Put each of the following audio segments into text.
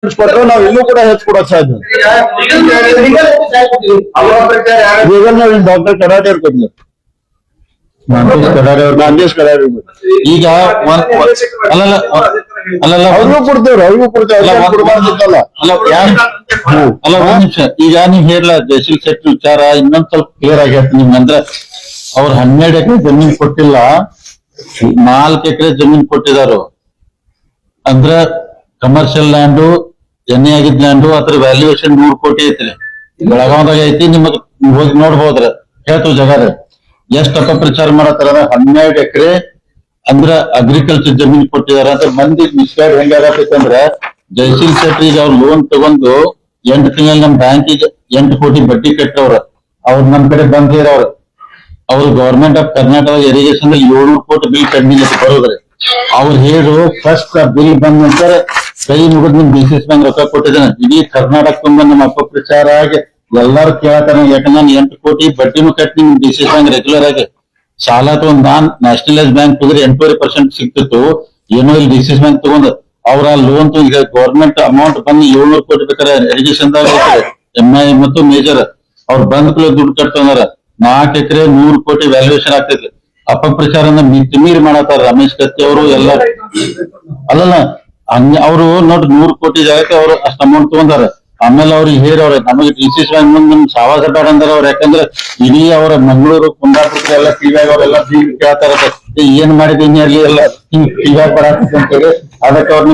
ಕೊಟ್ಟರೆ ನಾವು ಇನ್ನೂ ಕೂಡ ಹೆಚ್ಚಿಕೊಡಕ್ ಸಾಧ್ಯ. ಡಾಕ್ಟರ್ ಕರಾಟೆ ಅವ್ರು ಕೊಟ್ಟಿದ್ದಾರೆ, ನಾಗೇಶ್ ಕರಾಟೆ ಈಗ ಅವ್ರಿಗೂ ಕೊಡ್ತೇವ್ರಿ, ಅವ್ರಿಗೂ ಕೊಡ್ತೇವೆ. ಅಲ್ಲ ಒಂದ್ ನಿಮಿಷ, ಈಗ ನೀವ್ ಹೇಳಲ್ಲ ಜಯಶೀಲ್ ಶೆಟ್ಟಿ ವಿಚಾರ ಇನ್ನೊಂದ್ ಸ್ವಲ್ಪ ಕ್ಲಿಯರ್ ಆಗೈತೆ ನಿಮ್ಗೆ. ಅಂದ್ರೆ ಅವ್ರು 12 ಎಕರೆ ಜಮೀನ್ ಕೊಟ್ಟಿಲ್ಲ, 4 ಎಕರೆ ಜಮೀನ್ ಕೊಟ್ಟಿದಾರು. ಅಂದ್ರ ಕಮರ್ಷಿಯಲ್ ಲ್ಯಾಂಡು, ಎಣ್ಣೆ ಆಗಿದ್ ಲ್ಯಾಂಡು, ಅದ್ರ ವ್ಯಾಲ್ಯೂಯೇಷನ್ 100 ಕೋಟಿ ಐತ್ರಿ. ಬೆಳಗಾವದಾಗ ಐತಿ, ನಿಮಗ್ ಹೋಗಿ ನೋಡ್ಬೋದ್ರ. ಹೇಳ್ತೀವಿ ಜಗಾರ ಎಷ್ಟ್ ಅಪಪ್ರಚಾರ ಮಾಡತ್ತಾರ. 12 ಎಕರೆ ಅಂದ್ರ ಅಗ್ರಿಕಲ್ಚರ್ ಜಮೀನ್ ಕೊಟ್ಟಿದಾರ ಅಂತ ಮಂದಿ ಮಿಸ್ಗೈಡ್ ಹೆಂಗಾಗತ್ತೈತೆ ಅಂದ್ರ, ಜಯಶೀಲ್ ಶೆಟ್ಟಿ ಈಗ ಅವ್ರು ಲೋನ್ ತಗೊಂಡು 8 ತಿಂಗಳ ನಮ್ ಬ್ಯಾಂಕಿಗೆ 8 ಕೋಟಿ ಬಡ್ಡಿ ಕಟ್ಟವ್ರ. ಅವ್ರು ನಮ್ ಕಡೆ ಬಂದಿರವ್ರ. ಅವ್ರು ಗವರ್ಮೆಂಟ್ ಆಫ್ ಕರ್ನಾಟಕ ಇರಿಗೇಷನ್ 700 ಕೋಟಿ ಬಿಲ್ ಪೆಂಡಿಂಗ್ ಐತಿ ಬರೋದ್ರಿ. ಅವ್ರು ಹೇಳು ಫಸ್ಟ್ ಬಿಲ್ ಬಂದ ನಂತರ ಕೈ ಮುಗಿದ್ ನಿಮ್ ಬಿಸಿನೆಸ್ ಬ್ಯಾಂಕ್ ರೊಕ್ಕ ಕೊಟ್ಟಿದ್ದಾನೆ. ಇಡೀ ಕರ್ನಾಟಕ ತುಂಬ ನಮ್ಮ ಅಪಪ್ರಚಾರ ಆಗಿ ಎಲ್ಲಾರು ಕೇಳ್ತಾರ. ಯಾಕಂದ್ರೆ ನಾನು 8 ಕೋಟಿ ಬಡ್ಡಿನೂ ಕಟ್ಟಿ ನಿಮ್ ಬಿಸಿನೆಸ್ ಬ್ಯಾಂಕ್ ರೆಗ್ಯುಲರ್ ಆಗಿ ಸಾಲ ತಗೊಂಡ್ ನಾನ್ ನ್ಯಾಷನಲೈಸ್ ಬ್ಯಾಂಕ್ ಹೋದ್ರೆ 8.5% ಸಿಗ್ತಿತ್ತು. ಏನೋ ಇಲ್ಲಿ ಡಿಸಿಸ್ ಬ್ಯಾಂಕ್ ತಗೊಂಡ್ ಅವ್ರ ಲೋನ್ ಈಗ ಗವರ್ಮೆಂಟ್ ಅಮೌಂಟ್ ಬಂದು 700 ಕೋಟಿ ಬೇಕಾದ್ರೆ ಇರಿಗೇಷನ್ ದಾಗ MI ಮತ್ತು ಮೇಜರ್ ಅವ್ರು ಬಂದ್ ದುಡ್ಡು ಕಟ್ತಂದಾರ. 4 ಎಕರೆ 100 ಕೋಟಿ ವ್ಯಾಲ್ಯೂಯೇಷನ್ ಆಗ್ತೈತಿ. ಅಪಪ್ರಚಾರನ ಮಿತಿಮೀರಿ ಮಾಡತ್ತಾರ ರಮೇಶ್ ಕತ್ತಿ ಅವರು ಎಲ್ಲ. ಅಲ್ಲಲ್ಲ ಅವ್ರು ನೋಡ್ರಿ 100 ಕೋಟಿ ಜಾಗಕ್ಕೆ ಅವ್ರು ಅಷ್ಟ್ ಅಮೌಂಟ್ ತಗೊಂಡಾರ. ಆಮೇಲೆ ಅವ್ರಿಗೆ ಹೇಳವ್ರೆ ನಮಗೆ ಡಿಸಿಸ್ ಬ್ಯಾಂಕ್ ಮುಂದ್ ನಿಮ್ ಸಾವಾಸ ಬೇಡ ಅಂದಾರ ಅವ್ರು. ಯಾಕಂದ್ರೆ ಇಡೀ ಅವ್ರ ಮಂಗಳೂರು ಕುಂದಾಪುರ ಎಲ್ಲ ಟಿವಿಯಾಗ ಅವರೆಲ್ಲ ಕೇಳ್ತಾರ ಏನ್ ಮಾಡಿದೀನಿ ಅಲ್ಲಿ ಎಲ್ಲ ಟಿವಿಯಾಗ ಬರತ್ತೆ ಅಂತ ಹೇಳಿ. ಅದಕ್ಕೆ ಅವ್ರ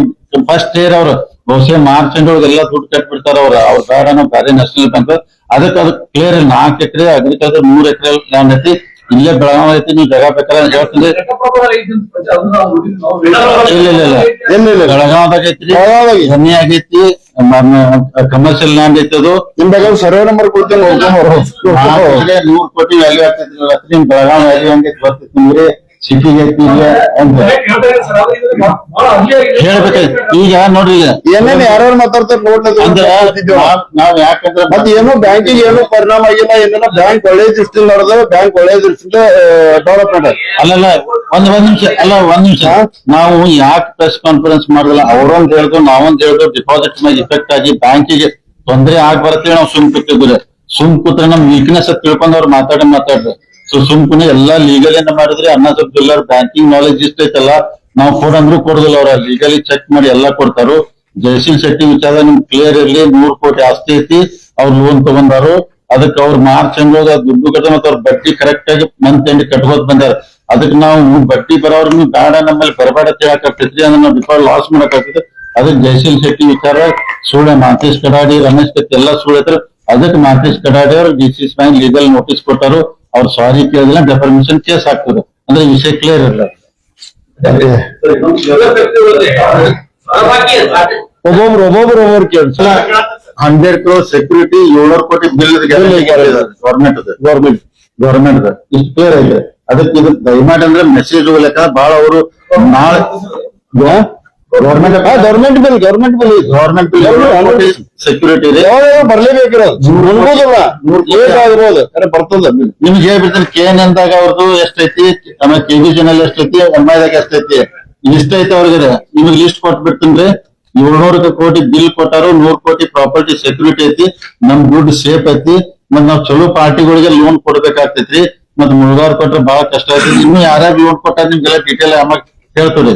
ಫಸ್ಟ್ ಹೇರ್ ಅವ್ರು ಬಹುಶಃ ಮಾರ್ಚ್ ಒಳಗೆಲ್ಲ ದುಡ್ಡು ಕಟ್ಬಿಡ್ತಾರ ಅವ್ರ ಬೇಡ ನಾವು ಬೇರೆ ನ್ಯಾಷನಲ್ ಬ್ಯಾಂಕ್. ಅದಕ್ಕೆ ಅದು ಕ್ಲಿಯರ್ 4 ಎಕರೆ ಅಗ್ರಿಕಲ್ಚರ್ 3 ಎಕರೆ ಲ್ಯಾಂಡ್ ಐತಿ. ಇಲ್ಲೇ ಬೆಳಗಾವ್ ಐತಿ. ನೀವು ಜಾಗ ಬೇಕಾದ್ರೆ ಹೇಳ್ತೀನಿ. ಇಲ್ಲ ಬೆಳಗಾವದಾಗ ಐತ್ರಿ, ಎಣ್ಣೆ ಆಗೈತಿ, ಕಮರ್ಷಿಯಲ್ ಲ್ಯಾಂಡ್ ಐತಿ. ಅದು ನಿಮ್ದಾಗ ಸರ್ವೆ ನಂಬರ್ ಕೊಡ್ತೀನಿ, 100 ಕೋಟಿ ವ್ಯಾಲ್ಯೂ ಆಗ್ತೈತಿ. ನಿಮ್ ಬೆಳಗಾವ್ ವ್ಯಾಲ್ಯೂ ಹಂಗೈತಿ ಬರ್ತೈತಿ ನಿಮ್ಗೆ ಸಿಟಿಗೆ ಐತಿ ಅಂತ ಹೇಳ್ಬೇಕೈತಿ. ಈಗ ನೋಡ್ರಿ ಏನೇನು ಯಾರ್ಯಾರು ಮಾತಾಡ್ತಾರೆ ನೋಡ್ಲಿ. ನಾವ್ ಯಾಕಂದ್ರೆ ಮತ್ತೆ ಏನೋ ಬ್ಯಾಂಕಿಗೆ ಏನೋ ಪರಿಣಾಮ ಆಗಿಲ್ಲ, ಏನೇನೋ ಬ್ಯಾಂಕ್ ಒಳ್ಳೆ ದೃಷ್ಟಿ ನಡೆದ, ಬ್ಯಾಂಕ್ ಒಳ್ಳೆ ದೃಷ್ಟಿಯಿಂದ ಡೆವಲಪ್ಮೆಂಟ್. ಅಲ್ಲಲ್ಲ ಒಂದ್ ನಿಮಿಷ, ಒಂದ್ ನಿಮಿಷ. ನಾವು ಯಾಕೆ ಪ್ರೆಸ್ ಕಾನ್ಫರೆನ್ಸ್ ಮಾಡಿಲ್ಲ? ಅವ್ರೊಂದ್ ಹೇಳ್ದು ನಾವೊಂದ್ ಹೇಳ್ದು ಡಿಪಾಸಿಟ್ ಮೇಲೆ ಇಫೆಕ್ಟ್ ಆಗಿ ಬ್ಯಾಂಕಿಗೆ ತೊಂದರೆ ಆಗ್ಬರತ್ತೆ. ನಾವು ಸುಮ್ ಕೂತಿದ್ರೆ ನಮ್ ವೀಕ್ನೆಸ್ ತಿಳ್ಕೊಂಡ್ ಅವ್ರು ಮಾತಾಡ್ರಿ. ಸುಮ್ಕುನೆ ಎಲ್ಲಾ ಲೀಗಲ್ ಏನ ಮಾಡಿದ್ರೆ ಅನ್ನ ಸ್ವಲ್ಪ ಬ್ಯಾಂಕಿಂಗ್ ನಾಲೆಜ್ ಇಷ್ಟ ಐತಲ್ಲ, ನಾವು ಫೋನ್ ಅಂದ್ರೂ ಕೊಡುದಿಲ್ಲ. ಅವ್ರ ಲೀಗಲಿ ಚೆಕ್ ಮಾಡಿ ಎಲ್ಲಾ ಕೊಡ್ತಾರು. ಜಯಶೀಲ್ ಶೆಟ್ಟಿ ವಿಚಾರ ನಿಮ್ಗೆ ಕ್ಲಿಯರ್ ಇರ್ಲಿ. 100 ಕೋಟಿ ಆಸ್ತಿ ಐತಿ, ಅವ್ರು ಲೋನ್ ತಗೊಂಡಾರು. ಅದಕ್ಕೆ ಅವ್ರು ಮಾರ್ಚ್ ಹಂಗೋಗ ದುಡ್ಡು ಕಟ್ಟ ಮತ್ತೆ ಅವ್ರ ಬಡ್ಡಿ ಕರೆಕ್ಟ್ ಆಗಿ ಮಂತ್ ಎಂಡ್ ಕಟ್ಕೋತ್ ಬಂದಾರ. ಅದಕ್ಕೆ ನಾವು ಬಡ್ಡಿ ಬರೋರ್ ಬೇಡ ನಮ್ಮಲ್ಲಿ ಬರಬೇಡ ಹೇಳಕ್ಕಾಗ್ತೈತ್ರಿ. ಅಂದ್ರೆ ನಾವು ಡಿಫಾಲ್ಟ್ ಲಾಸ್ ಮಾಡಕ್ಕಾಗ್ತದೆ. ಅದಕ್ಕೆ ಜಯಶೀಲ್ ಶೆಟ್ಟಿ ವಿಚಾರ ಸುಳ್ಳೆ ಮಾತೇಶ್ ಕಡಾಡಿ, ರಮೇಶ್ ಕತ್ತಿ ಎಲ್ಲಾ ಸುಳ್ಳಿದ್ರು. ಅದಕ್ಕೆ ಮಾತೇಶ್ ಕಡಾಡಿ ಅವರು ಡಿಸಿಸ್ ಬ್ಯಾಂಕ್ ಲೀಗಲ್ ನೋಟಿಸ್ ಕೊಟ್ಟರು. ಅವ್ರು ಸಾರಿ ಕೇಳಿದ್ರೆ ಡೆಫರ್ಮೇಷನ್ ಕೇಸ್ ಆಗ್ತದೆ. ಅಂದ್ರೆ ವಿಷಯ ಕ್ಲಿಯರ್ ಇರಲ್ಲ. ಒಬ್ಬೊಬ್ರು ಕೇಳ್ಸ 100 crore ಸೆಕ್ಯೂರಿಟಿ 700 ಕೋಟಿ ಬಿಲ್ ಗವರ್ಮೆಂಟ್ ಇಷ್ಟು ಕ್ಲಿಯರ್ ಆಗಿದೆ. ಅದಕ್ಕೆ ಇದು ದಯಮಾಡಿ ಅಂದ್ರೆ ಮೆಸೇಜ್ ಹೋಗ್ಲಿಕ್ಕ ಬಹಳ ಅವರು ನಾಳೆ ಗವರ್ಮೆಂಟ್ ಬಿಲ್ ಸೆಕ್ಯೂರಿಟಿ ಬರ್ಲೇಬೇಕಿರೋದು ಬರ್ತದ. ನಿಮ್ಗೆ ಹೇಳ್ಬಿಡ್ತೀನಿ KN ಅಂದಾಗ ಅವ್ರದ್ದು ಎಷ್ಟೈತಿ, ಆಮೇಲೆ KBJN ಎಷ್ಟೈತಿ, MIದಾಗ ಎಷ್ಟೈತಿ, ಲಿಸ್ಟ್ ಐತಿ ಅವ್ರಿಗೆ. ನಿಮ್ಗೆ ಲಿಸ್ಟ್ ಕೊಟ್ಬಿಡ್ತೀನಿ. 700 ಕೋಟಿ ಬಿಲ್ ಕೊಟ್ಟಾರು, 100 ಕೋಟಿ ಪ್ರಾಪರ್ಟಿ ಸೆಕ್ಯೂರಿಟಿ ಐತಿ, ನಮ್ ದುಡ್ಡು ಸೇಫ್ ಐತಿ. ಮತ್ ನಾವ್ ಚಲೋ ಪಾರ್ಟಿಗಳಿಗೆ ಲೋನ್ ಕೊಡ್ಬೇಕಾಗ್ತೈತ್ರಿ. ಮತ್ ಮುಳುಗಾರ್ ಕೊಟ್ರೆ ಬಹಳ ಕಷ್ಟ ಐತಿ. ಇನ್ನು ಯಾರ್ಯಾರು ಲೋನ್ ಕೊಟ್ಟಾರ ನಿಮ್ಗೆಲ್ಲ ಡೀಟೇಲ್ ಆಮೇಲೆ ಹೇಳ್ತೋರಿ.